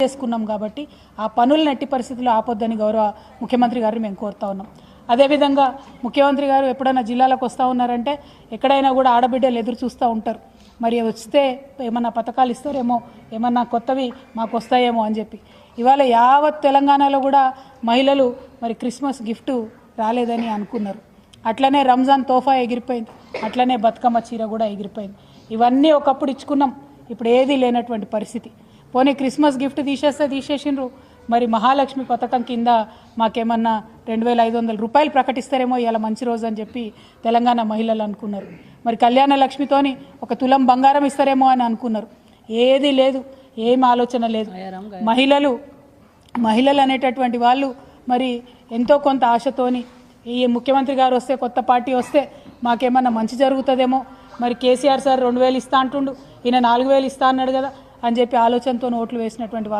చేసుకున్నాం కాబట్టి ఆ పనులను ఎట్టి పరిస్థితుల్లో ఆపొద్దని గౌరవ ముఖ్యమంత్రి గారిని మేము కోరుతా ఉన్నాం. అదేవిధంగా ముఖ్యమంత్రి గారు ఎప్పుడైనా జిల్లాలకు వస్తూ ఉన్నారంటే ఎక్కడైనా కూడా ఆడబిడ్డలు ఎదురు చూస్తూ ఉంటారు. మరి వస్తే ఏమన్నా పథకాలు ఇస్తారేమో, ఏమన్నా కొత్తవి మాకు వస్తాయేమో అని చెప్పి. ఇవాళ యావత్ తెలంగాణలో కూడా మహిళలు మరి క్రిస్మస్ గిఫ్ట్ రాలేదని అనుకున్నారు. అట్లనే రంజాన్ తోఫా ఎగిరిపోయింది, అట్లనే బతుకమ్మ చీర కూడా ఎగిరిపోయింది. ఇవన్నీ ఒకప్పుడు ఇచ్చుకున్నాం, ఇప్పుడు ఏది లేనటువంటి పరిస్థితి. పోనీ క్రిస్మస్ గిఫ్ట్ తీసేసిండ్రు, మరి మహాలక్ష్మి పథకం కింద మాకేమన్నా 2500 రూపాయలు ప్రకటిస్తారేమో ఇలా మంచి రోజు అని చెప్పి తెలంగాణ మహిళలు అనుకున్నారు. మరి కళ్యాణ లక్ష్మితోని 1 తులం బంగారం ఇస్తారేమో అని అనుకున్నారు. ఏది లేదు, ఏం ఆలోచన లేదు. మహిళలు అనేటటువంటి వాళ్ళు మరి ఎంతో కొంత ఆశతోని ఈ ముఖ్యమంత్రి గారు వస్తే, కొత్త పార్టీ వస్తే మాకేమన్నా మంచి జరుగుతుందేమో, మరి కేసీఆర్ సార్ 2000 ఇస్తా అంటుండు, ఈయన 4000 ఇస్తా అన్నాడు కదా అని చెప్పి ఆలోచనతో ఓట్లు వేసినటువంటి వాళ్ళు